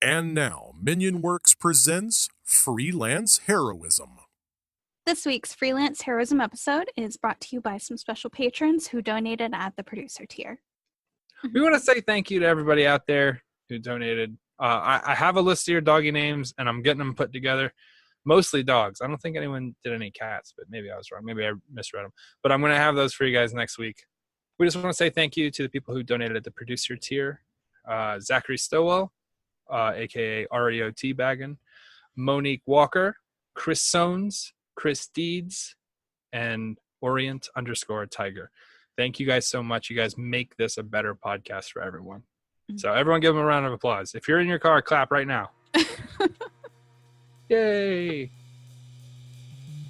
And now, Minion Works presents Freelance Heroism. This week's Freelance Heroism episode is brought to you by some special patrons who donated at the producer tier. We want to say thank you to everybody out there who donated. I have a list of your doggy names, and I'm getting them put together. Mostly dogs. I don't think anyone did any cats, but maybe I was wrong. Maybe I misread them. But I'm going to have those for you guys next week. We just want to say thank you to the people who donated at the producer tier. Zachary Stowell, a.k.a. REO Teabaggin, Monique Walker, Chris Sones, Chris Deeds, and Orient_Tiger. Thank you guys so much. You guys make this a better podcast for everyone. So everyone give them a round of applause. If you're in your car, clap right now. Yay.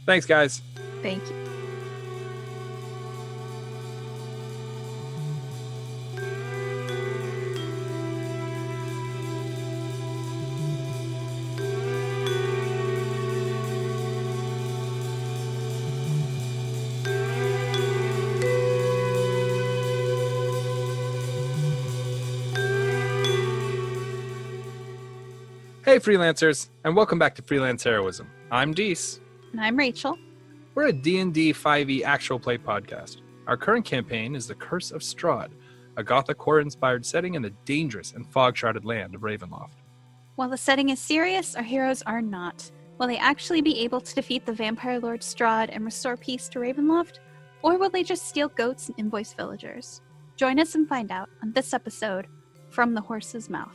Thanks, guys. Thank you. Hey, freelancers, and welcome back to Freelance Heroism. I'm Deese. And I'm Rachel. We're a D&D 5e actual play podcast. Our current campaign is The Curse of Strahd, a gothic horror-inspired setting in the dangerous and fog-shrouded land of Ravenloft. While the setting is serious, our heroes are not. Will they actually be able to defeat the vampire lord Strahd and restore peace to Ravenloft? Or will they just steal goats and invoice villagers? Join us and find out on this episode, From the Horse's Mouth.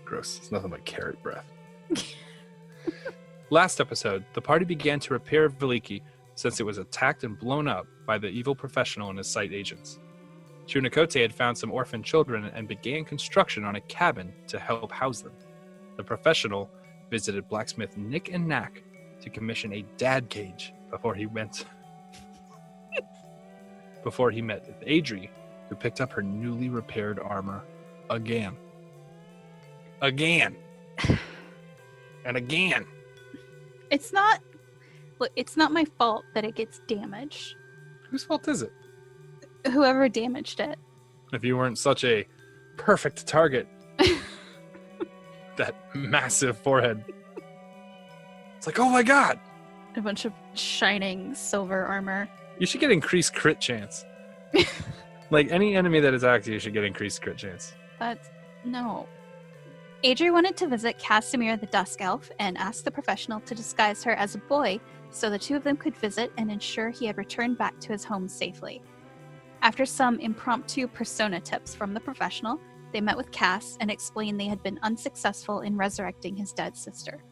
Gross. It's nothing but carrot breath. Last episode, the party began to repair Veliki since it was attacked and blown up by the evil professional and his site agents. Chunikote had found some orphan children and began construction on a cabin to help house them. The professional visited blacksmith Nick and Knack to commission a dad cage before he met Adri, who picked up her newly repaired armor again. And again. It's not my fault that it gets damaged. Whose fault is it? Whoever damaged it. If you weren't such a perfect target. That massive forehead. It's like, oh my god. A bunch of shining silver armor. You should get increased crit chance. Like any enemy that attacks you should get increased crit chance. No. Adri wanted to visit Casimir the Dusk Elf and asked the professional to disguise her as a boy so the two of them could visit and ensure he had returned back to his home safely. After some impromptu persona tips from the professional, they met with Cass and explained they had been unsuccessful in resurrecting his dead sister.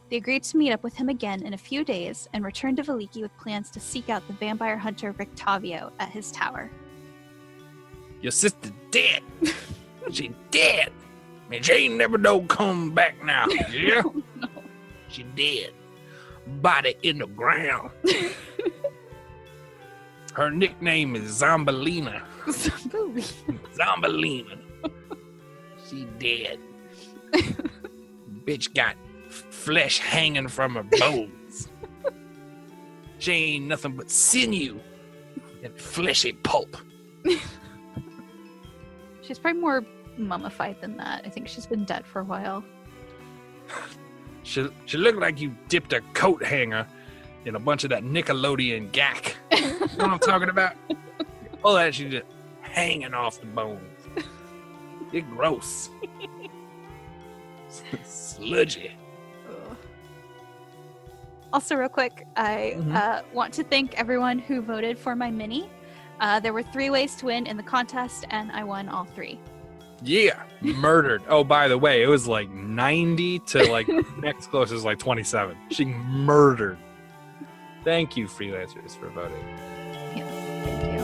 They agreed to meet up with him again in a few days and returned to Veliki with plans to seek out the vampire hunter Rictavio at his tower. Your sister dead. She dead. And she ain't never no come back now. Yeah? No. She dead. Body in the ground. Her nickname is Zombalina. Zombalina. She dead. Bitch got flesh hanging from her bones. She ain't nothing but sinew and fleshy pulp. She's probably more mummified than that. I think she's been dead for a while. She looked like you dipped a coat hanger in a bunch of that Nickelodeon gack. You know what I'm talking about? All that she just hanging off the bones. It's gross. Sludgy. Ugh. Also, real quick, I want to thank everyone who voted for my mini. There were 3 ways to win in the contest, and I won all 3. Yeah, murdered. Oh, by the way, it was like 90 to like next closest is like 27. She murdered. Thank you, freelancers, for voting. Yes, thank you.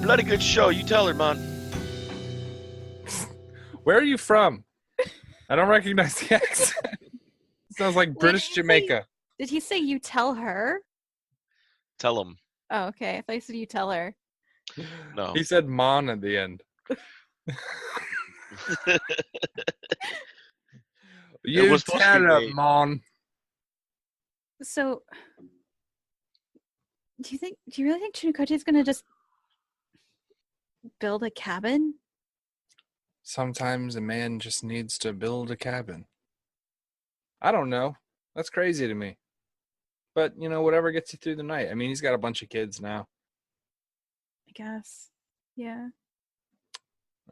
Bloody good show. You tell her, man. Where are you from? I don't recognize the accent. Sounds like Wait, British did he say- Jamaica. Did he say you tell her? Tell him. Oh, okay. I thought you said you tell her. No. He said "mon" at the end. You was supposed to tell be her, me. mon. So, do you really think Chunikote is gonna just build a cabin? Sometimes a man just needs to build a cabin. I don't know. That's crazy to me. But, whatever gets you through the night. I mean, he's got a bunch of kids now. I guess. Yeah.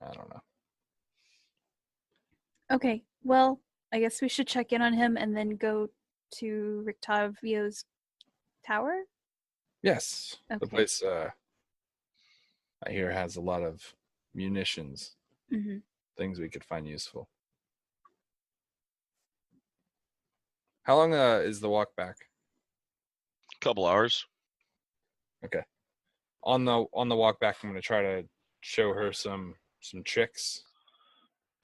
I don't know. Okay. Well, I guess we should check in on him and then go to Rictavio's tower. Yes. The Okay. place, I hear, has a lot of munitions. Mm-hmm. Things we could find useful. How long is the walk back? Couple hours. Okay. On the walk back, I'm going to try to show her some tricks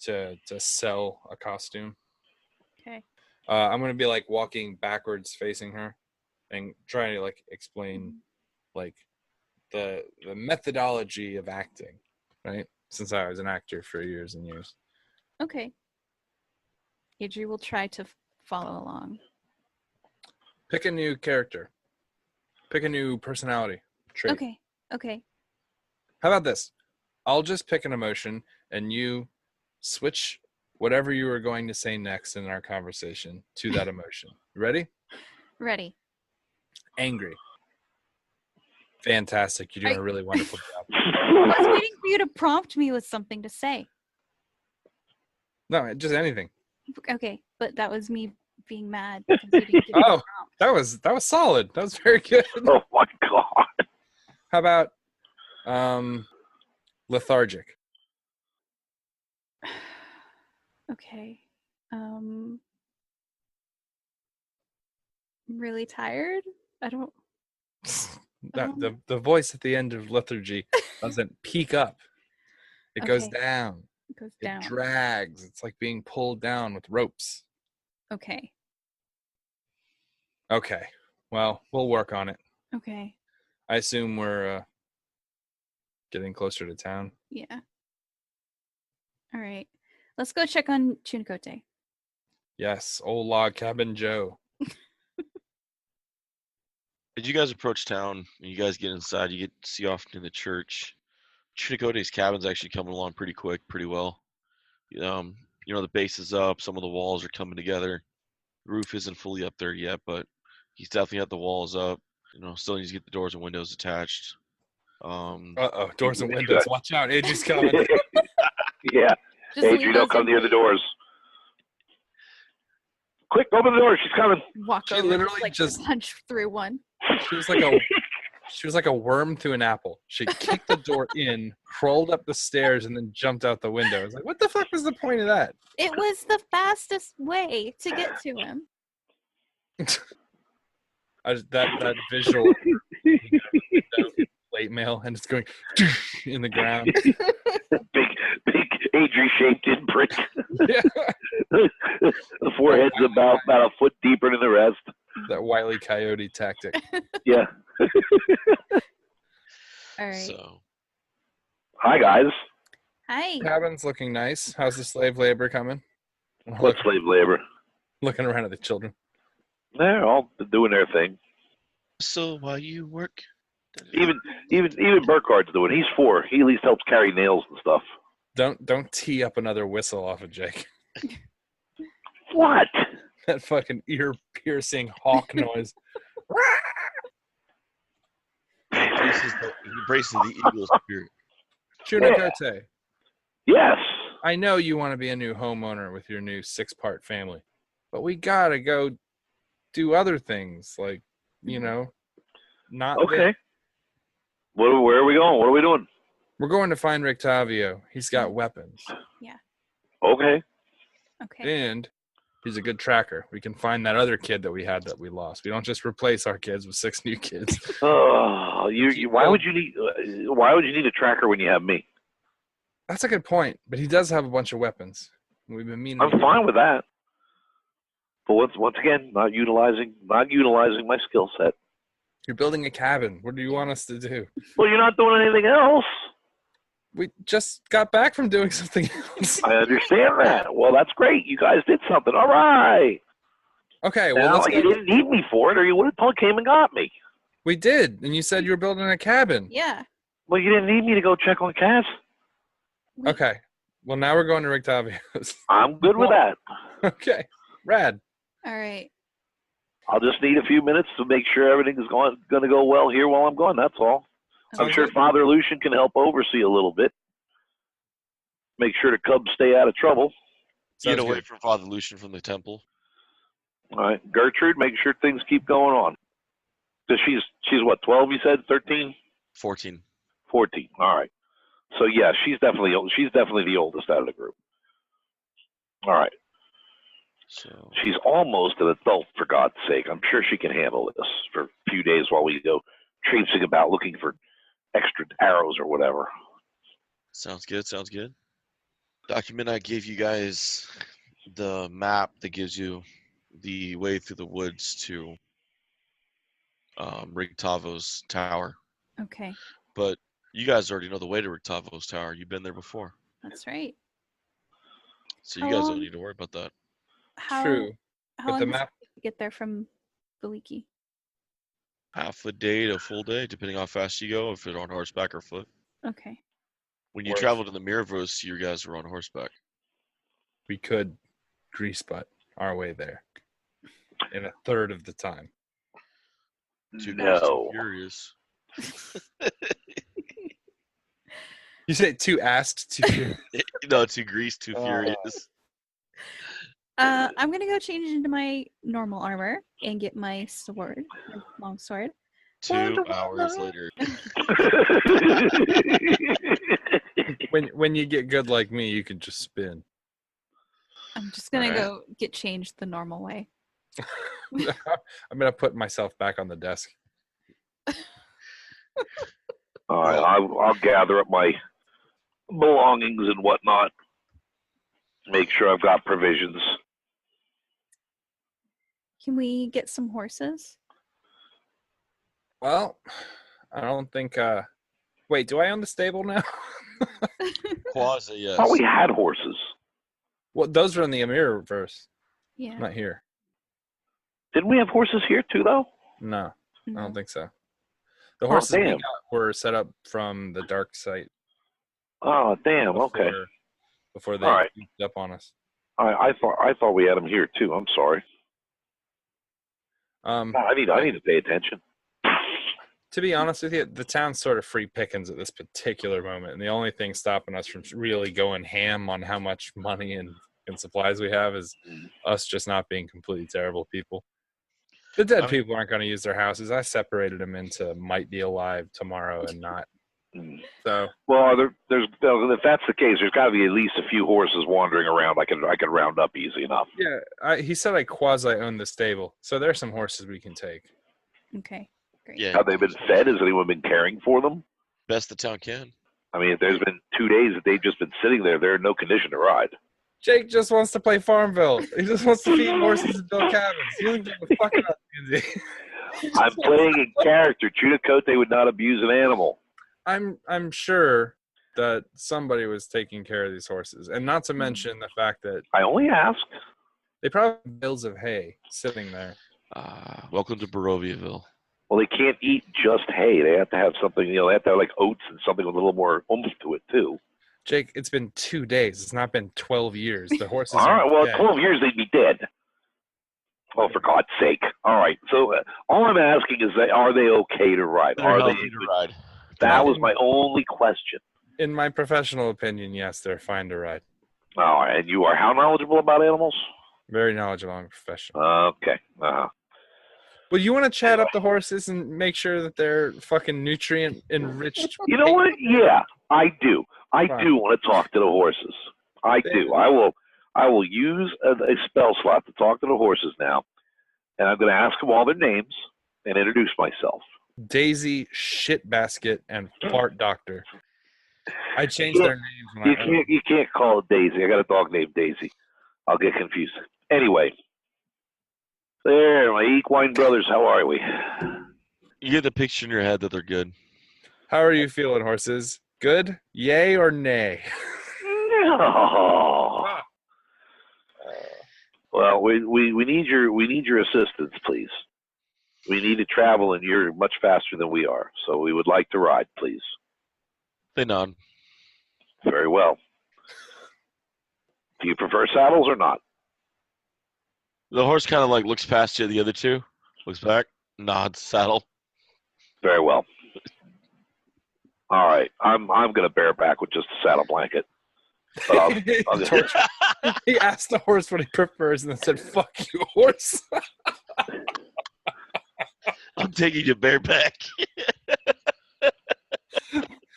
to sell a costume. Okay. I'm going to be like walking backwards facing her and trying to like explain like the methodology of acting, right? Since I was an actor for years and years. Okay. Adri will try to follow along. Pick a new character. Pick a new personality trait. Okay. How about this? I'll just pick an emotion and you switch whatever you were going to say next in our conversation to that emotion. Ready? Ready. Angry. Fantastic. You're doing a really wonderful job. I was waiting for you to prompt me with something to say. No, just anything. Okay, but that was me being mad because you didn't give me Oh. a prompt. That was solid. That was very good. Oh my god. How about lethargic? Okay. I'm really tired. I don't. The voice at the end of lethargy doesn't peak up. It goes Okay. down. It goes It down. drags. It's like being pulled down with ropes. Okay. Okay. Well, we'll work on it. Okay. I assume we're getting closer to town. Yeah. All right. Let's go check on Chunikote. Yes, old log cabin Joe. As you guys approach town and you guys get inside, you get to see off in the church. Chunikote's cabin's actually coming along pretty quick, pretty well. The base is up, some of the walls are coming together. The roof isn't fully up there yet, but he's definitely got the walls up. Still needs to get the doors and windows attached. Uh-oh, doors and windows. Watch out, Adri's coming. Yeah. Just Adri, leave don't those come in near the place. doors. Quick, open the door. She's coming. Walk She over, literally like, just- punch through one. She was like a worm through an apple. She kicked the door in, crawled up the stairs, and then jumped out the window. I was like, what the fuck was the point of that? It was the fastest way to get to him. That visual plate mail and it's going in the ground. Big Adri-shaped imprint. Yeah. The forehead's about a foot deeper than the rest. That Wile E. Coyote tactic. Yeah. All right. So Hi, guys. Hi. Cabin's looking nice. How's the slave labor coming? What slave labor? Looking around at the children. They're all doing their thing. So while you work, Even Burkhardt's doing. He's 4. He at least helps carry nails and stuff. Don't tee up another whistle off of Jake. What? That fucking ear-piercing hawk noise. he embraces the eagle spirit. Chunikote, Yes. I know you want to be a new homeowner with your new 6-part family, but we gotta go do other things, like, not Okay. this. Where are we going? What are we doing? We're going to find Rictavio. He's got weapons, Okay. Okay. and he's a good tracker. We can find that other kid that we had that we lost. We don't just replace our kids with 6 new kids. Oh, why would you need a tracker when you have me? That's a good point, but he does have a bunch of weapons. We've been meaning. I'm fine with that. But once again, not utilizing my skill set. You're building a cabin. What do you want us to do? Well, you're not doing anything else. We just got back from doing something else. I understand that. Well, that's great. You guys did something. All right. Okay, well, Now, let's you go. didn't need me for it, or you would have came and got me. We did, and you said you were building a cabin. Yeah. Well, you didn't need me to go check on cats. Okay. Well, now we're going to Rictavio's. I'm good with that. Okay. Rad. All right. I'll just need a few minutes to make sure everything is going to go well here while I'm gone. That's all. I'm Okay. sure Father Lucian can help oversee a little bit. Make sure the cubs stay out of trouble. Get Sounds away good. from Father Lucian from the temple. All right, Gertrude, make sure things keep going on. Because she's what, 12? You said 13, 14. 14. All right. So yeah, she's definitely the oldest out of the group. All right. So She's almost an adult, for God's sake. I'm sure she can handle this for a few days while we go traipsing about looking for extra arrows or whatever. sounds good. Sounds good. Document I gave you guys the map that gives you the way through the woods to Rictavio's tower. Okay. But you guys already know the way to Rictavio's tower. You've been there before, That's right. so you How guys long- don't need to worry about that. How, True. How But long the does it map. take to get there from Galiki? Half a day to a full day, depending how fast you go, if you're on horseback or foot. Okay. When you Worth. traveled in the Mirvos, you guys were on horseback. We could grease butt our way there in a third of the time. Too No. furious. You say too asked, too furious. No, too grease, too Oh. furious. I'm gonna go change into my normal armor and get my sword, my long sword. 2 hours later. When you get good like me, you can just spin. I'm just gonna Alright. go get changed the normal way. I'm gonna put myself back on the desk. All right, I'll gather up my belongings and whatnot. Make sure I've got provisions. Can we get some horses? Well, I don't think. Wait, do I own the stable now? Quasi, yes. Thought we had horses. Well, those are in the Amir verse, Yeah. not here. Didn't we have horses here too, though? No, I No. don't think so. The horses we damn. got were set up from the dark site. Oh, damn. Okay. Before they All right. beat up on us. I thought we had them here too. I'm sorry. I need to pay attention. To be honest with you, the town's sort of free pickings at this particular moment, and the only thing stopping us from really going ham on how much money and supplies we have is us just not being completely terrible people. The dead people aren't going to use their houses. I separated them into might be alive tomorrow and not. So Well, there's if that's the case, there's got to be at least a few horses wandering around. I could round up easy enough. yeah, he said I quasi own the stable, so there's some horses we can take. Okay. Great. Yeah, Have they been fed? Has anyone been caring for them? best the town can. I mean, if there's been 2 days that they've just been sitting there, they're in no condition to ride. Jake just wants to play Farmville. He just wants to feed horses and build cabins. He doesn't give a fuck about D&D. I'm playing in character. Chudakote would not abuse an animal. I'm sure that somebody was taking care of these horses, and not to mention the fact that I only asked. they probably have bales of hay sitting there. Welcome to Baroviaville. Well, they can't eat just hay. They have to have something, they have to have like oats and something with a little more oomph to it, too. Jake, it's been 2 days. It's not been 12 years. The horses All are right, well, dead. 12 years they'd be dead. Oh, for God's sake. All right, so all I'm asking is, are they okay to ride? They're Are they? healthy to ride. That was my only question. In my professional opinion, yes, they're fine to ride. Oh, and you are how knowledgeable about animals? Very knowledgeable and professional. Okay. Uh-huh. Well, you want to chat up the horses and make sure that they're fucking nutrient enriched? You know what? Yeah, I do. I Fine. do want to talk to the horses. I do. I will use a spell slot to talk to the horses now, and I'm going to ask them all their names and introduce myself. Daisy, Shitbasket, and Fart Doctor. I changed their names when You can't call it Daisy. I got a dog named Daisy. I'll get confused. Anyway, There, my equine brothers, how are we? You get the picture in your head that they're good. How are you feeling, horses? Good? Yay or nay? No. Well, we need your assistance, please. We need to travel, and you're much faster than we are, so we would like to ride, please. They nod. Very well. Do you prefer saddles or not? The horse kind of like looks past you, the other two, looks back, nods, saddle. Very well. All right, I'm gonna bear back with just a saddle blanket. But I'll He asked the horse what he prefers and then said, "Fuck you, horse." I'm taking you bareback.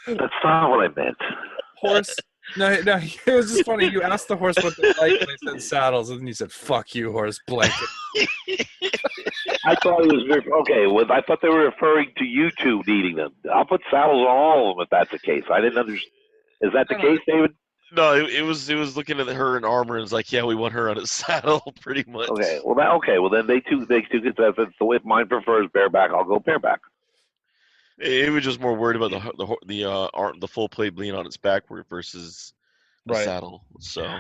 That's not what I meant. Horse. No, it was just funny. You asked the horse what they like, and they said saddles, and then you said, "Fuck you, horse." Blanket. I thought it was very okay. Well, I thought they were referring to you two needing them. I'll put saddles on all of them if that's the case. I didn't understand. Is that the case, David? No, it was looking at her in armor and it's like, yeah, we want her on a saddle, pretty much. Okay. Well, then they two get that. If the way mine prefers bareback, I'll go bareback. It was just more worried about the full plate being on its back versus the saddle. So, all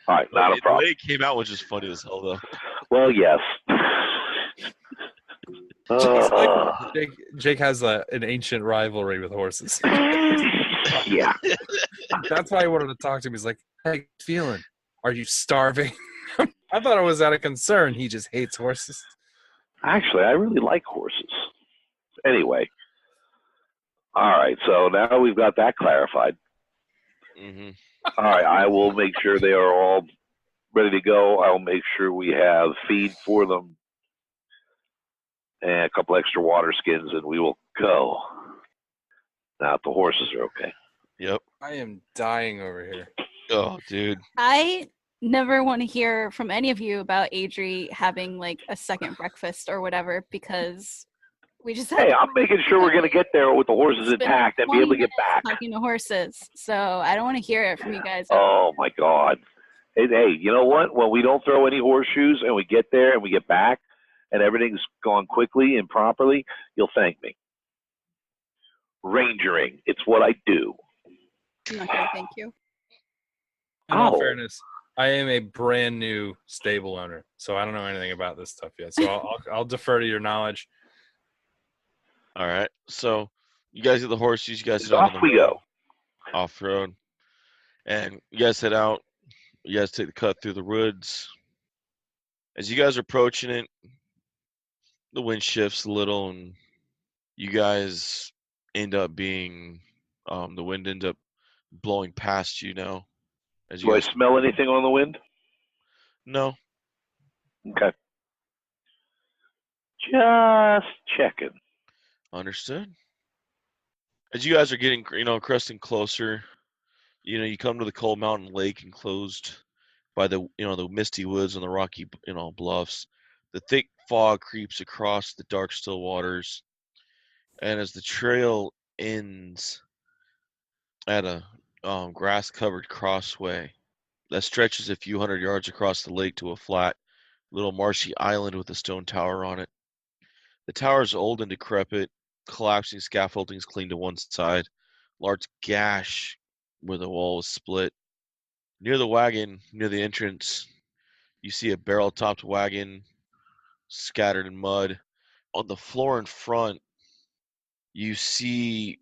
right, not a problem. The way it came out was just funny as hell, though. Well, yes. Jake has an ancient rivalry with horses. Yeah. That's why he wanted to talk to him. He's like, "How you feeling? Are you starving?" I thought it was out of concern. He just hates horses. Actually, I really like horses. Anyway. All right, so now we've got that clarified. Mm-hmm. All right, I will make sure they are all ready to go. I'll make sure we have feed for them and a couple extra water skins, and we will go. Now, if the horses are okay. Yep. I am dying over here. Oh, dude. I never want to hear from any of you about Adri having like a second breakfast or whatever because we just Hey, I'm making sure we're going to get there with the horses intact and be able to get back. Talking to horses, so I don't want to hear it from you guys. Oh my God! Hey, you know what? When we don't throw any horseshoes and we get there and we get back and everything's gone quickly and properly, you'll thank me. Rangering, it's what I do. Okay, thank you. In all fairness, I am a brand new stable owner, so I don't know anything about this stuff yet. So I'll defer to your knowledge. All right. So you guys get the horses. You guys head off we go. Off road, and you guys head out. You guys take the cut through the woods. As you guys are approaching it, the wind shifts a little, and you guys end up being the wind ends up blowing past you now. Do I smell anything on the wind? No. Okay. Just checking. Understood. As you guys are getting, cresting closer, you come to the Cold Mountain Lake enclosed by the misty woods and the rocky, bluffs. The thick fog creeps across the dark, still waters. And as the trail ends at a grass-covered crossway that stretches a few hundred yards across the lake to a flat, little marshy island with a stone tower on it. The tower is old and decrepit, collapsing scaffoldings clean to one side, large gash where the wall was split. Near the wagon, near the entrance, you see a barrel-topped wagon scattered in mud. On the floor in front, you see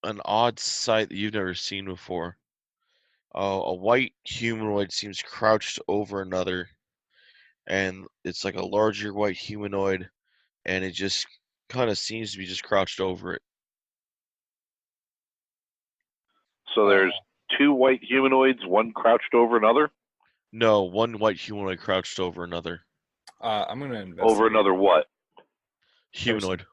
an odd sight that you've never seen before. A white humanoid seems crouched over another, and it's like a larger white humanoid, and it just kind of seems to be just crouched over it. So there's two white humanoids, one crouched over another? No, one white humanoid crouched over another. I'm going to investigate. Over another what? Humanoid.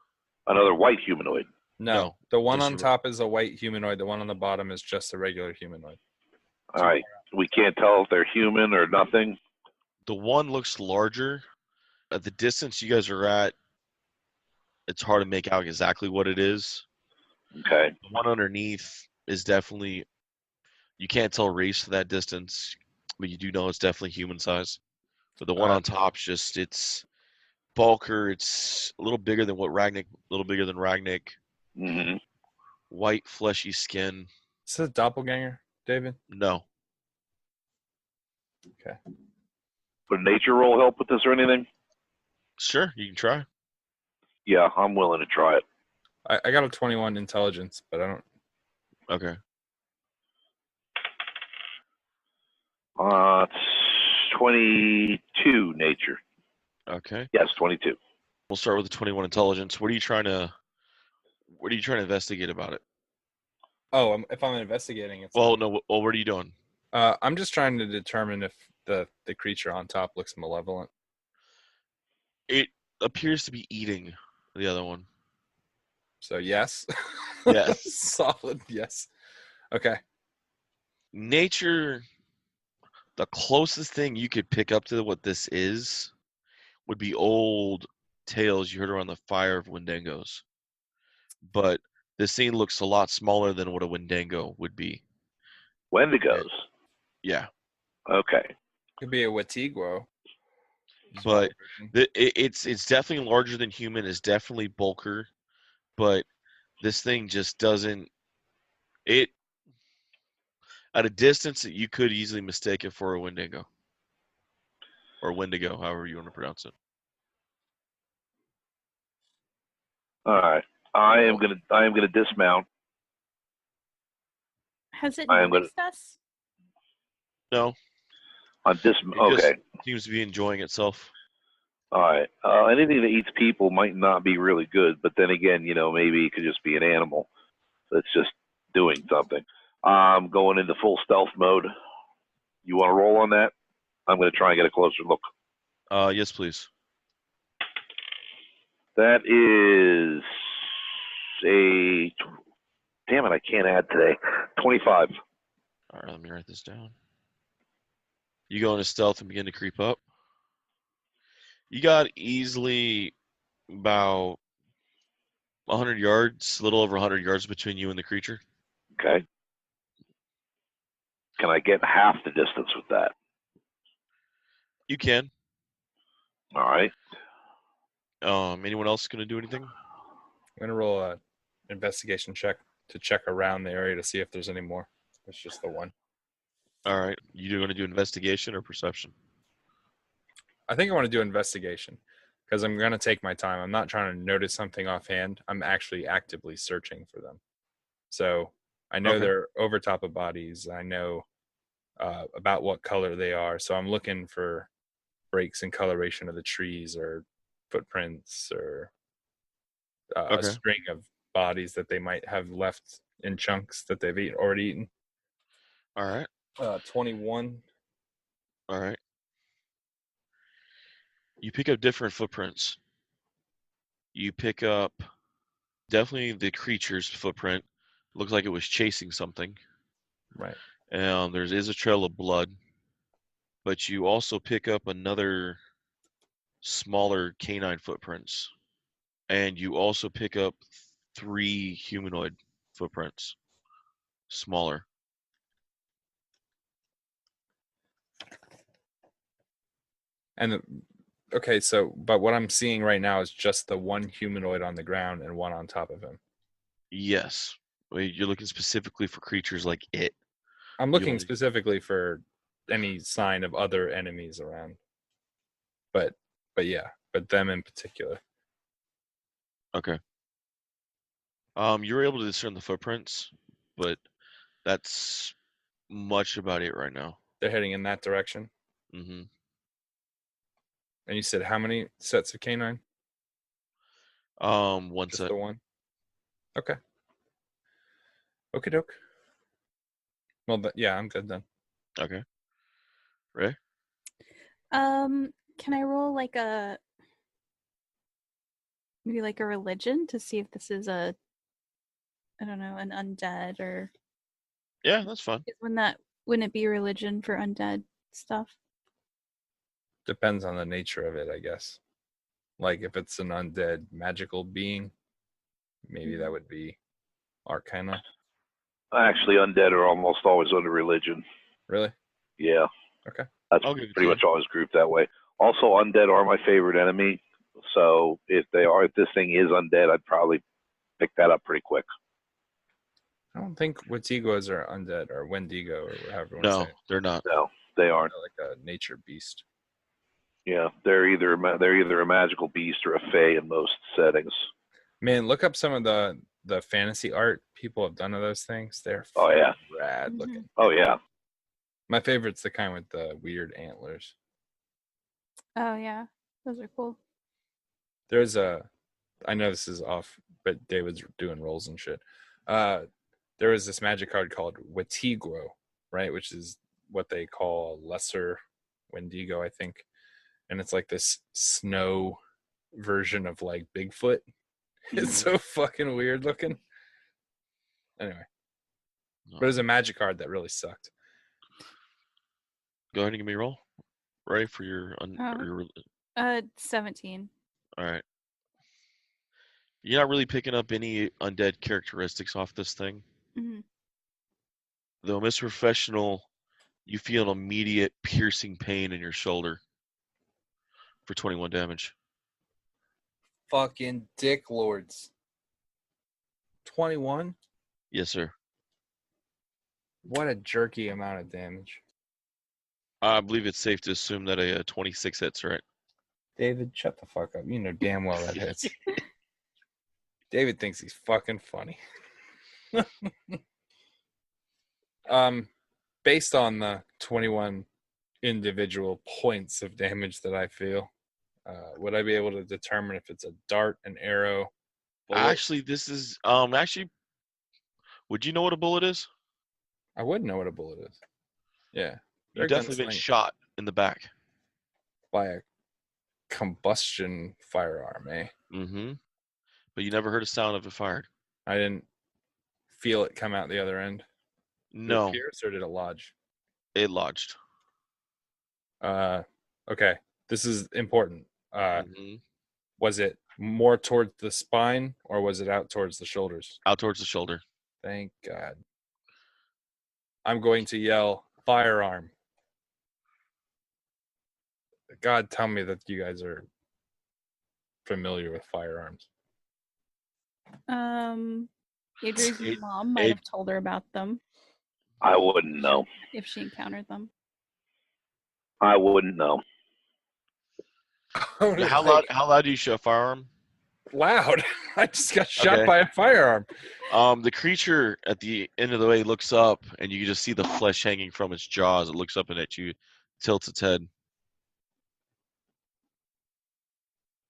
Another white humanoid? No, the one on top is a white humanoid. The one on the bottom is just a regular humanoid. All right. We can't tell if they're human or nothing? The one looks larger. At the distance you guys are at, it's hard to make out exactly what it is. Okay. The one underneath is definitely, you can't tell race to that distance, but you do know it's definitely human size. But the one on top's just, it's bulker. It's a little bigger than a little bigger than Ragnik. Mm-hmm. White, fleshy skin. Is this a doppelganger, David? No. Okay. Would nature roll help with this or anything? Sure, you can try. Yeah, I'm willing to try it. I got a 21 intelligence, but I don't. Okay. It's 22 nature. Okay. Yes, 22. We'll start with the 21 intelligence. What are you trying to investigate about it? Oh, if I'm investigating, it's. Well, no. Well, what are you doing? I'm just trying to determine if the creature on top looks malevolent. It appears to be eating the other one. So yes. Yes. Solid yes. Okay. Nature, the closest thing you could pick up to what this is would be old tales you heard around the fire of Wendangos. But this scene looks a lot smaller than what a Wendango would be. Wendigos. Yeah. Okay. Could be a Wetiguo. But it's definitely larger than human. It's definitely bulker. But this thing just doesn't. It at a distance that you could easily mistake it for a Wendigo. Or Wendigo, however you want to pronounce it. All right. I am gonna dismount. Has it I am noticed us? No. On It okay. just seems to be enjoying itself. All right. Anything that eats people might not be really good, but then again, maybe it could just be an animal that's just doing something. I'm going into full stealth mode. You want to roll on that? I'm going to try and get a closer look. Yes, please. That is damn it, I can't add today. 25. All right, let me write this down. You go into stealth and begin to creep up. You got easily about 100 yards, a little over 100 yards between you and the creature. Okay. Can I get half the distance with that? You can. All right. Anyone else going to do anything? I'm gonna roll a investigation check to check around the area to see if there's any more. It's just the one. All right. You going to do investigation or perception? I think I want to do investigation because I'm gonna take my time. I'm not trying to notice something offhand. I'm actually actively searching for them. So I know they're over top of bodies. I know about what color they are. So I'm looking for breaks in coloration of the trees or footprints or a string of bodies that they might have left in chunks that they've already eaten. All right. 21. All right. You pick up different footprints. You pick up definitely the creature's footprint. Looks like it was chasing something. Right. There is a trail of blood. But you also pick up another smaller canine footprints. And you also pick up 3 humanoid footprints. Smaller. And okay, but what I'm seeing right now is just the one humanoid on the ground and one on top of him. Yes. You're looking specifically for creatures like it. I'm looking specifically for any sign of other enemies around. But them in particular. Okay. You're able to discern the footprints, but that's much about it right now. They're heading in that direction. Mm-hmm. And you said how many sets of canine? One Just set. the one. Okay. Okie doke. Well, yeah, I'm good then. Okay. Ray? Can I roll maybe a religion to see if this is an undead or? Yeah, that's fine. Wouldn't it be religion for undead stuff? Depends on the nature of it, I guess. Like if it's an undead magical being, maybe that would be Arcana. Actually, undead are almost always under religion. Really? Yeah. Okay. That's pretty much always grouped that way. Also, undead are my favorite enemy. So if this thing is undead, I'd probably pick that up pretty quick. I don't think Wendigos are undead, or Wendigo, or however you want to say No, it. they're not. No, they aren't. They're like a nature beast. Yeah, they're either a magical beast or a fae in most settings. Man, look up some of the fantasy art people have done of those things. They're Oh yeah. rad Mhm. looking. Oh yeah. My favorite's the kind with the weird antlers. Oh yeah, those are cool. There's I know this is off, but David's doing rolls and shit. There was this magic card called Wetigo, right? Which is what they call a lesser Wendigo, I think. And it's like this snow version of like Bigfoot. It's so fucking weird looking. Anyway, but it was a magic card that really sucked. Go ahead and give me a roll. Ready for your Oh. 17. all right. You're not really picking up any undead characteristics off this thing. Hmm. Though, Mr. Professional, you feel an immediate piercing pain in your shoulder for 21 damage. Fucking dick lords. 21? Yes, sir. What a jerky amount of damage. I believe it's safe to assume that a 26 hits, right? David, shut the fuck up. You know damn well that hits. David thinks he's fucking funny. Based on the 21 individual points of damage that I feel, would I be able to determine if it's a dart, an arrow, bullet? Actually, this is would you know what a bullet is? I would know what a bullet is. Yeah. You've definitely been shot in the back. By a combustion firearm, eh? Mm-hmm. But you never heard a sound of it fired. I didn't feel it come out the other end. Did No, it pierce or did it lodge? it lodged. Okay. This is important. Mhm. Was it more towards the spine or was it out towards the shoulders? Out towards the shoulder. Thank God. I'm going to yell, firearm. God, tell me that you guys are familiar with firearms. Adrian's mom might have told her about them I wouldn't know. if she encountered them. I wouldn't know. Yeah, how loud do you show a firearm? Loud. I just got shot Okay. by a firearm. The creature at the end of the way looks up, and you can just see the flesh hanging from its jaws. It looks up and at you, tilts its head.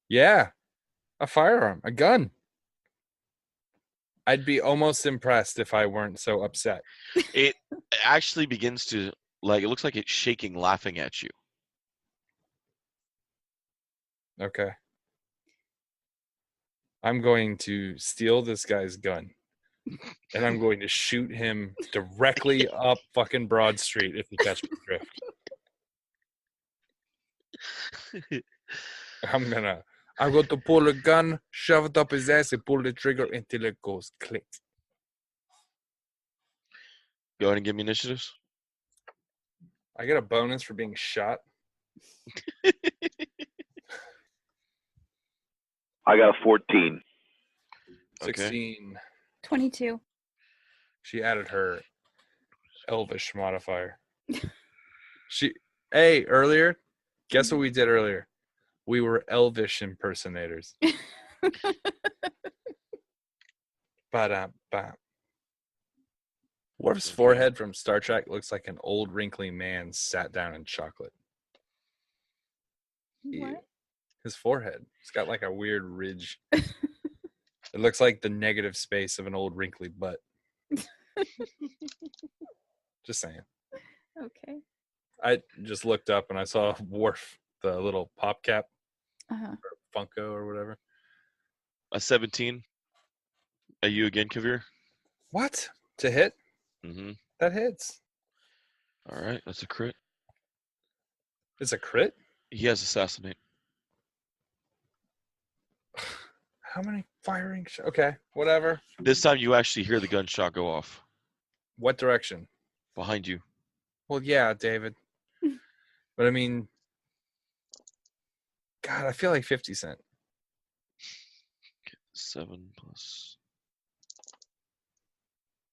Yeah. A firearm. A gun. I'd be almost impressed if I weren't so upset. It actually begins to, it looks like it's shaking, laughing at you. Okay. I'm going to steal this guy's gun. And I'm going to shoot him directly up fucking Broad Street if he catches the drift. I'm going to pull a gun, shove it up his ass, and pull the trigger until it goes click. Go ahead and give me initiatives. I get a bonus for being shot. I got a 14. 16. 22. She added her elvish modifier. Earlier, guess what we did earlier? We were elvish impersonators. Ba-da-ba. Worf's forehead from Star Trek looks like an old wrinkly man sat down in chocolate. Ew. His forehead. It's got like a weird ridge. It looks like the negative space of an old wrinkly butt. Just saying. Okay. I just looked up and I saw Worf, the little pop cap, Uh-huh. or Funko or whatever. A 17. Are you again, Kavir? What? To hit? Mm-hmm. That hits. All right, that's a crit. It's a crit? He has assassinate. How many firing shots? Okay, whatever. This time you actually hear the gunshot go off What direction? behind you. Well, yeah, David. But I mean, God, I feel like 50 Cent. 7 plus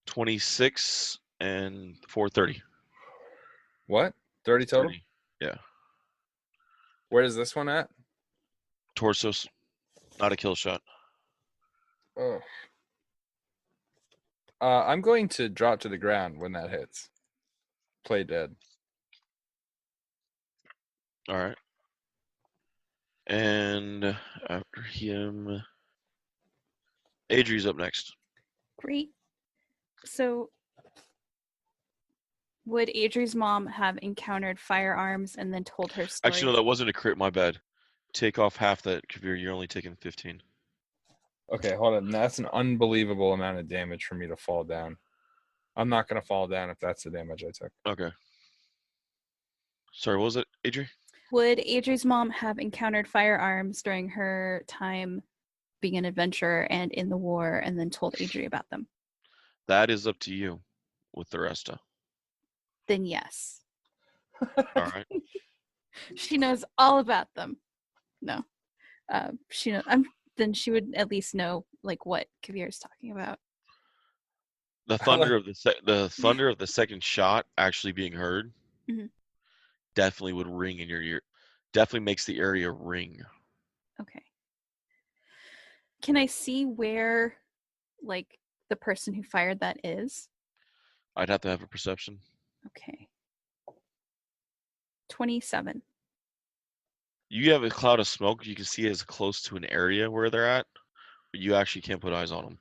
26 and 430. What? 30 total? 30. Yeah. Where is this one at? Torsos, not a kill shot. Oh. I'm going to drop to the ground when that hits. Play dead. All right. And after him, Adri's up next. Great. So, would Adri's mom have encountered firearms and then told her story? Actually, no, that wasn't a crit. My bad. Take off half that, Kavir. You're only taking 15. Okay, hold on. That's an unbelievable amount of damage for me to fall down. I'm not going to fall down if that's the damage I took. Okay. Sorry, what was it, Adri? Would Adri's mom have encountered firearms during her time being an adventurer and in the war and then told Adri about them? That is up to you with the rest. Then yes. All right. She knows all about them. No. She know. Then she would at least know like what Kavir is talking about. The thunder of the second shot actually being heard Mhm. definitely would ring in your ear. Definitely makes the area ring. Okay. Can I see where like the person who fired that is? I'd have to have a perception. Okay. 27. You have a cloud of smoke. You can see as close to an area where they're at, but you actually can't put eyes on them.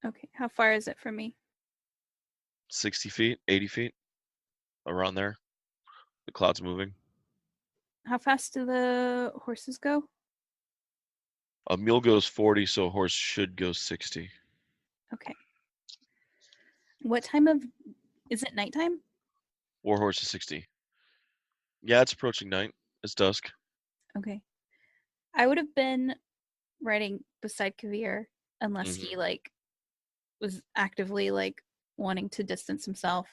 Okay. How far is it from me? 60 feet, 80 feet, around there. The cloud's moving. How fast do the horses go? A mule goes 40, so a horse should go 60. Okay. What time of is it nighttime? War horse is 60. Yeah, it's approaching night. It's dusk. Okay. I would have been riding beside Kavir unless he like was actively like wanting to distance himself.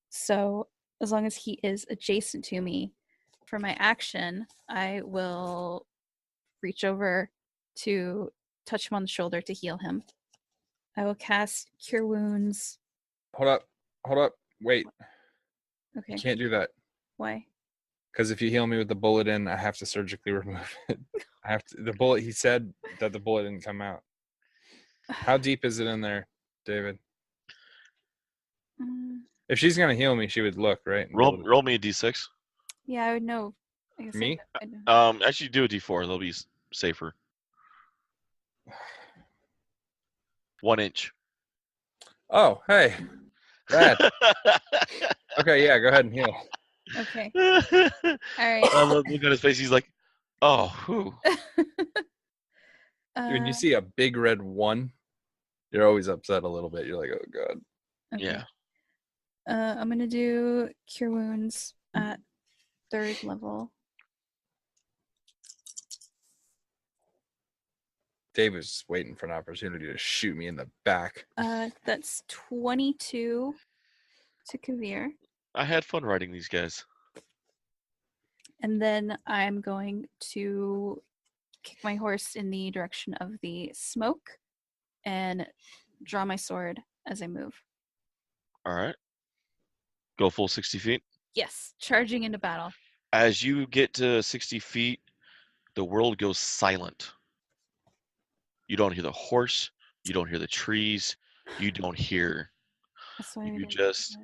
So as long as he is adjacent to me, for my action, I will reach over to touch him on the shoulder to heal him. I will cast Cure Wounds. Hold up. Wait. Okay. You can't do that. Why? Because if you heal me with the bullet in, I have to surgically remove it. The bullet, he said that the bullet didn't come out. How deep is it in there, David? If she's going to heal me, she would look, right? Roll me a d6. Yeah, I would know. I guess Me? I'd know. Actually do a d4. They'll be safer. 1 inch. Oh, hey. Rad. Okay, yeah, go ahead and heal. Okay. All right. Look at his face. He's like, oh, whew. When you see a big red 1, you're always upset a little bit. You're like, oh, God. Okay. Yeah. I'm going to do Cure Wounds at 3rd level. Dave was just waiting for an opportunity to shoot me in the back. That's 22 to Kavir. I had fun writing these guys. And then I'm going to kick my horse in the direction of the smoke and draw my sword as I move. All right. Go full 60 feet. Yes, charging into battle. As you get to 60 feet, the world goes silent. You don't hear the horse. You don't hear the trees. You don't hear. That's why You just,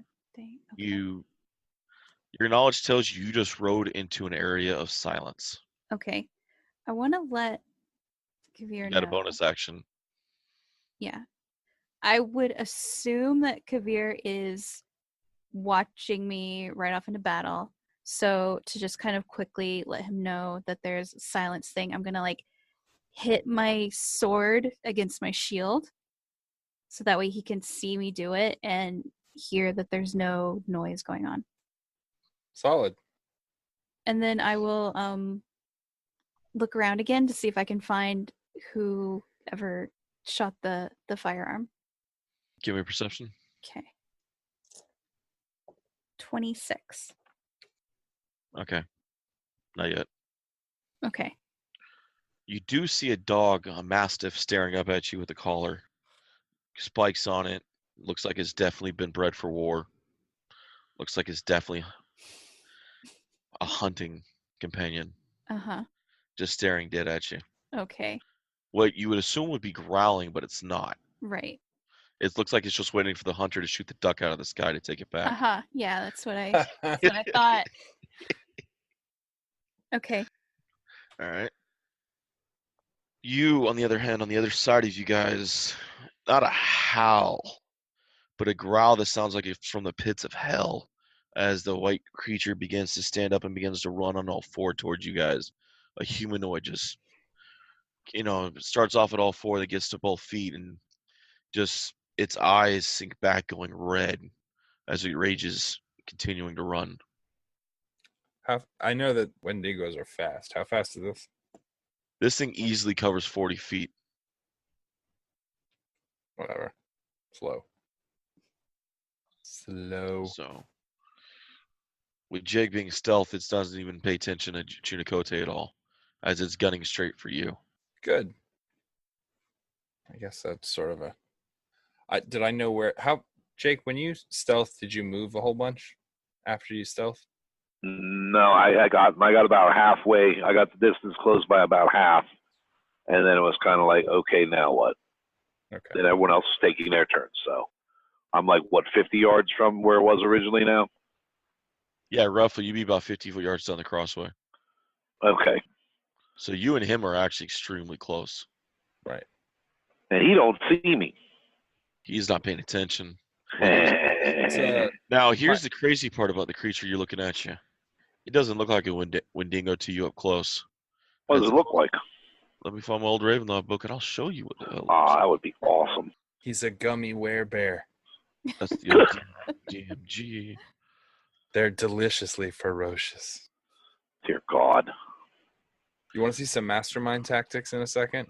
your knowledge tells you just rode into an area of silence. Okay. I want to let Kavir You got know. a bonus action. Yeah. I would assume that Kavir is watching me right off into battle. So to just kind of quickly let him know that there's a silence thing, I'm going to like hit my sword against my shield so that way he can see me do it and hear that there's no noise going on. Solid. And then I will look around again to see if I can find whoever shot the firearm. Give me a perception. Okay. 26. Okay. Not yet. Okay. You do see a dog, a mastiff, staring up at you with a collar. Spikes on it. Looks like it's definitely been bred for war. Looks like it's definitely a hunting companion. Uh-huh. Just staring dead at you. Okay. What you would assume would be growling, but it's not. Right. It looks like it's just waiting for the hunter to shoot the duck out of the sky to take it back. Uh-huh. Yeah, that's what I thought. Okay. All right. You, on the other hand, on the other side of you guys, not a howl, but a growl that sounds like it's from the pits of hell as the white creature begins to stand up and begins to run on all four towards you guys. A humanoid just, starts off at all four, that gets to both feet, and just its eyes sink back going red as it rages, continuing to run. I know that Wendigos are fast. How fast is this? This thing easily covers 40 feet. Whatever. Slow. So, with Jake being stealth, it doesn't even pay attention to Chunikote at all, as it's gunning straight for you. Good. I guess that's sort of did I know where? Jake, when you stealth, did you move a whole bunch after you stealth? No, I got about halfway. I got the distance closed by about half, and then it was kind of like, okay, now what? Okay. Then everyone else is taking their turn. So I'm like, what, 50 yards from where it was originally now? Yeah, roughly. You'd be about 50 yards down the crossway. Okay. So you and him are actually extremely close. Right. And he don't see me. He's not paying attention. It's, Now, here's the crazy part about the creature you're looking at you. It doesn't look like a Wendigo to you up close. What does it look like? Let me find my old Ravenloft book, and I'll show you what the hell it looks Ah, like. that would be awesome. He's a gummy werebear. That's the old DMG. They're deliciously ferocious. Dear God. You want to see some mastermind tactics in a second?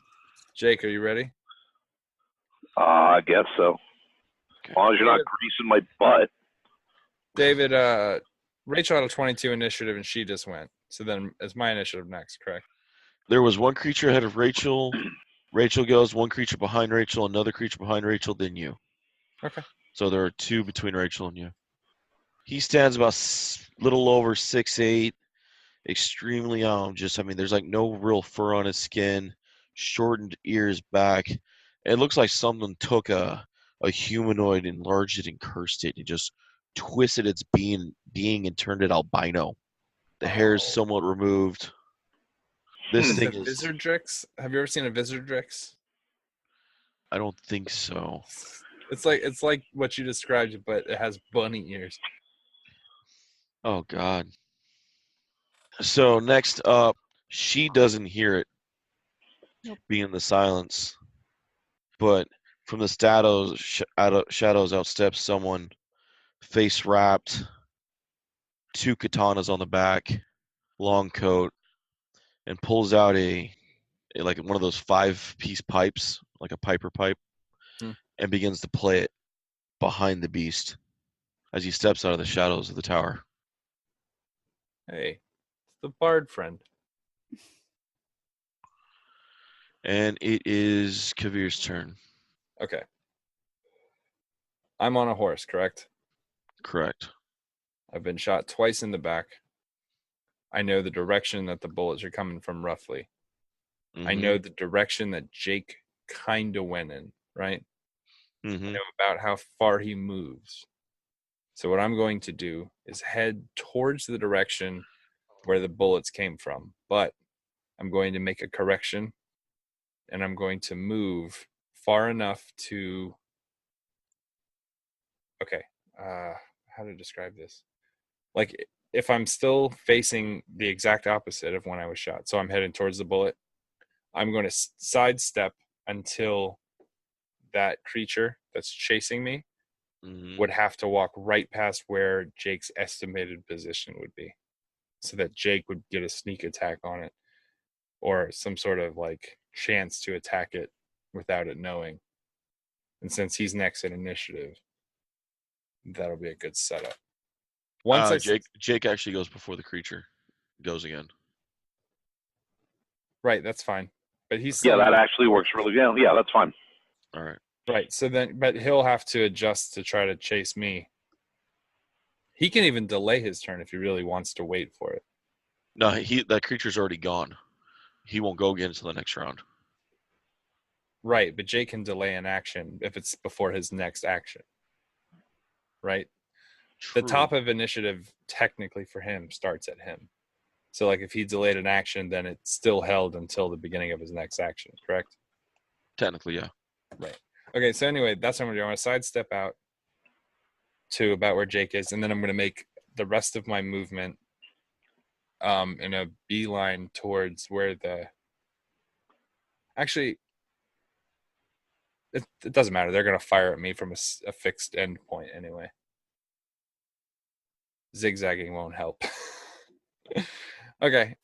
Jake, are you ready? I guess so. As long as you're not greasing my butt. David, Rachel had a 22 initiative and she just went. So then it's my initiative next, correct? There was one creature ahead of Rachel. Rachel goes, one creature behind Rachel, another creature behind Rachel, then you. Okay. So there are two between Rachel and you. He stands about little over 6'8", extremely there's like no real fur on his skin, shortened ears back. It looks like someone took a humanoid, enlarged it and cursed it, and just twisted its being and turned it albino. The hair is somewhat removed. This Is thing it is. Vizardrix? Have you ever seen a Vizardrix? I don't think so. It's like what you described, but it has bunny ears. Oh God. So next up, she doesn't hear it, being in the silence, but from the shadows outsteps someone, face wrapped, two katanas on the back, long coat, and pulls out a like one of those 5-piece pipes, like a piper pipe, and begins to play it behind the beast as he steps out of the shadows of the tower. Hey, it's the bard friend. And it is Kavir's turn. Okay. I'm on a horse, correct? Correct. I've been shot twice in the back. I know the direction that the bullets are coming from roughly. I know the direction that Jake kind of went in, right? I know about how far he moves. So what I'm going to do is head towards the direction where the bullets came from. But I'm going to make a correction, and I'm going to move far enough to... Okay, how to describe this? Like, if I'm still facing the exact opposite of when I was shot, so I'm heading towards the bullet, I'm going to sidestep until that creature that's chasing me would have to walk right past where Jake's estimated position would be, so that Jake would get a sneak attack on it or some sort of like chance to attack it without it knowing. And since he's next in initiative, that'll be a good setup. Jake actually goes before the creature goes again. Right, that's fine. But he's Yeah, still that actually works really well. Yeah, that's fine. All right. right. So then, but he'll have to adjust to try to chase me. He can even delay his turn if he really wants to wait for it. No, that creature's already gone. He won't go again until the next round. Right, but Jay can delay an action if it's before his next action. Right? True. The top of initiative technically for him starts at him. So like if he delayed an action, then it's still held until the beginning of his next action, correct? Technically, yeah. Right. Okay, so anyway, that's what I'm gonna do. I'm gonna sidestep out to about where Jake is, and then I'm gonna make the rest of my movement in a beeline towards where the actually it doesn't matter. They're gonna fire at me from a fixed end point anyway. Zigzagging won't help. Okay,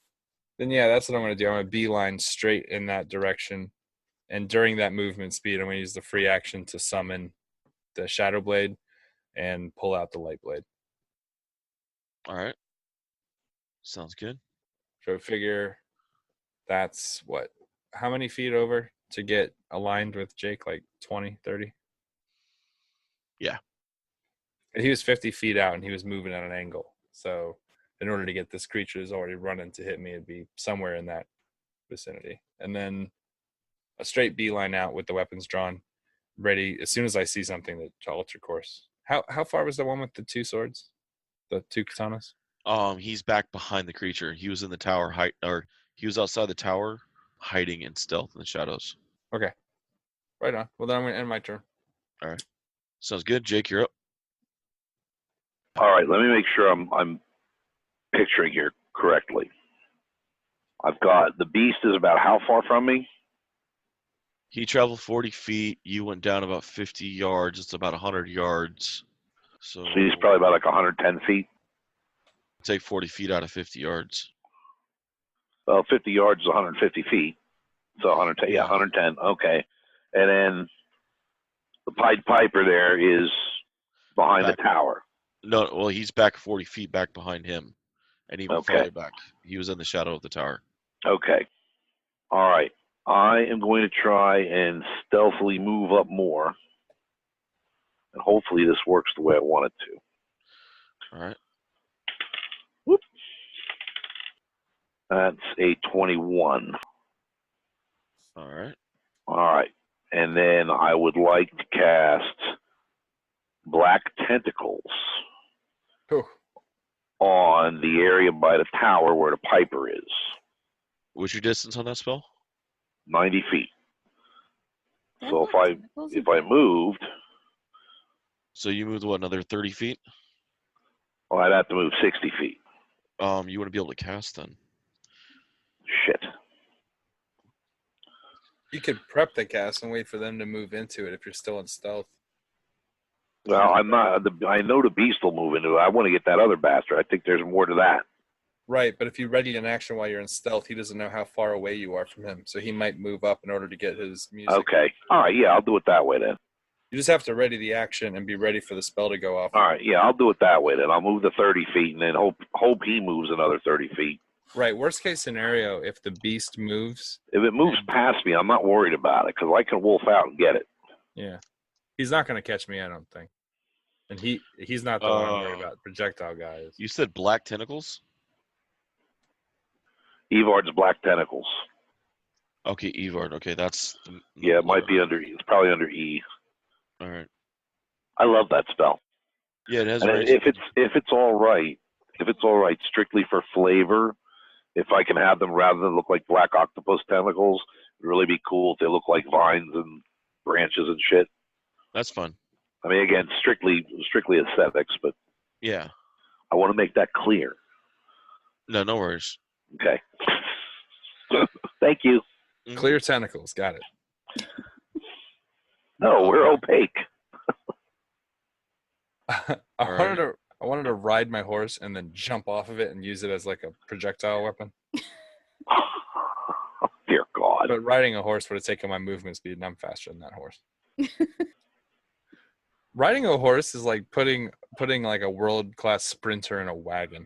then yeah, that's what I'm gonna do. I'm gonna beeline straight in that direction, and during that movement speed, I'm gonna use the free action to summon the Shadow Blade and pull out the Light Blade. All right. Sounds good. So figure that's what? How many feet over to get aligned with Jake? Like 20, 30? Yeah. And he was 50 feet out and he was moving at an angle. So in order to get this creature who's already running to hit me, it'd be somewhere in that vicinity. And then a straight beeline out with the weapons drawn, ready as soon as I see something to alter course. How far was the one with the two swords? The two katanas? He's back behind the creature. He was in the tower, he was outside the tower, hiding in stealth in the shadows. Okay. Right on. Well, then I'm going to end my turn. All right. Sounds good. Jake, you're up. All right, let me make sure I'm picturing here correctly. I've got the beast is about how far from me? He traveled 40 feet. You went down about 50 yards. It's about 100 yards. So He's probably about like 110 feet. take 40 feet out of 50 yards. Well, 50 yards is 150 feet. So 110, yeah, 110. Okay. And then the Pied Piper there is behind the tower. No, well, he's back 40 feet back behind him. And even farther back. He was in the shadow of the tower. Okay. All right. I am going to try and stealthily move up more. And hopefully this works the way I want it to. All right. Whoop. That's a 21. All right. All right. And then I would like to cast Black Tentacles on the area by the tower where the Piper is. What's your distance on that spell? 90 feet. So if I moved, so you moved what, another 30 feet? Well, I'd have to move 60 feet. You want to be able to cast then? Shit. You could prep the cast and wait for them to move into it if you're still in stealth. Well, I'm not. I know the beast will move into it. I want to get that other bastard. I think there's more to that. Right, but if you ready an action while you're in stealth, he doesn't know how far away you are from him, so he might move up in order to get his music. Okay. All right. Yeah, I'll do it that way then. You just have to ready the action and be ready for the spell to go off. All right. Yeah, I'll do it that way then. I'll move the 30 feet and then hope he moves another 30 feet. Right. Worst case scenario, if the beast moves. If it moves past me, I'm not worried about it because I can wolf out and get it. Yeah. He's not going to catch me, I don't think. And he's not the one I'm worried about. Projectile guy is. You said Black Tentacles? Evard's Black Tentacles. Okay, Evard. Okay, that's... Yeah, it might be under... It's probably under E. All right. I love that spell. Yeah, it has... And if it's all right, strictly for flavor, if I can have them rather than look like black octopus tentacles, it'd really be cool if they look like vines and branches and shit. That's fun. I mean, again, strictly aesthetics, but yeah, I want to make that clear. No worries. Okay. Thank you. Clear tentacles, got it. No, we're opaque. I wanted to ride my horse and then jump off of it and use it as like a projectile weapon. Dear God. But riding a horse would have taken my movement speed, and I'm faster than that horse. Riding a horse is like putting like a world-class sprinter in a wagon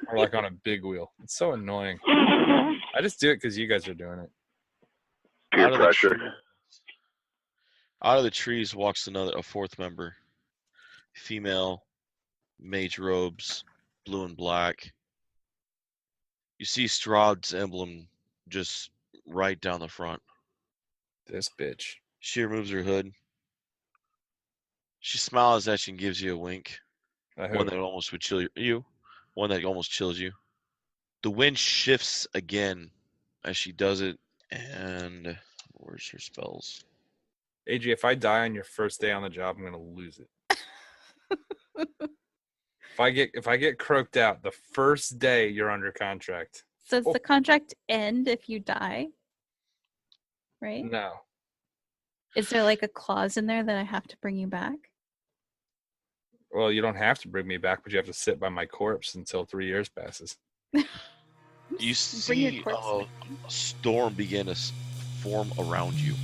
or like on a big wheel. It's so annoying. I just do it because you guys are doing it. Peer Out of the pressure. tree- Out of the trees walks a fourth member. Female, mage robes, blue and black. You see Strahd's emblem just right down the front. This bitch. She removes her hood. She smiles at you and gives you a wink. One that almost would chill you. One that almost chills you. The wind shifts again as she does it, and where's her spells? AJ, if I die on your first day on the job, I'm gonna lose it. If I get croaked out the first day you're under contract. So does the contract end if you die? Right? No. Is there like a clause in there that I have to bring you back? Well, you don't have to bring me back, but you have to sit by my corpse until 3 years passes. You Bring your see corpse a with you. storm begin to form around you.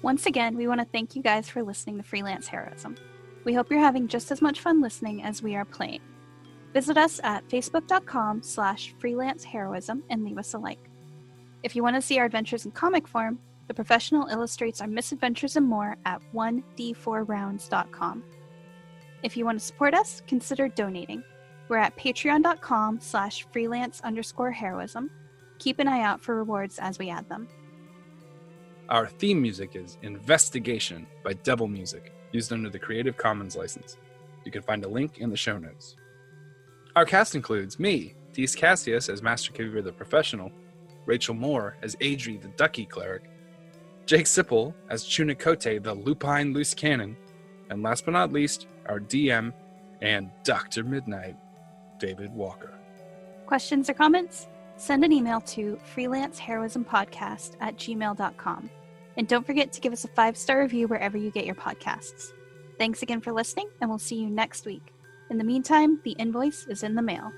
Once again, we want to thank you guys for listening to Freelance Heroism. We hope you're having just as much fun listening as we are playing. Visit us at facebook.com/freelanceheroism and leave us a like. If you want to see our adventures in comic form, The Professional illustrates our misadventures and more at 1d4rounds.com. If you want to support us, consider donating. We're at patreon.com/freelance_heroism. Keep an eye out for rewards as we add them. Our theme music is Investigation by Devil Music, used under the Creative Commons license. You can find a link in the show notes. Our cast includes me, Dees Cassius as Master Caviar the Professional, Rachel Moore as Adri the Ducky Cleric, Jake Sipple as Chunikote the Lupine Loose Cannon, and last but not least, our DM and Dr. Midnight, David Walker. Questions or comments? Send an email to freelanceheroismpodcast@gmail.com. And don't forget to give us a 5-star review wherever you get your podcasts. Thanks again for listening, and we'll see you next week. In the meantime, the invoice is in the mail.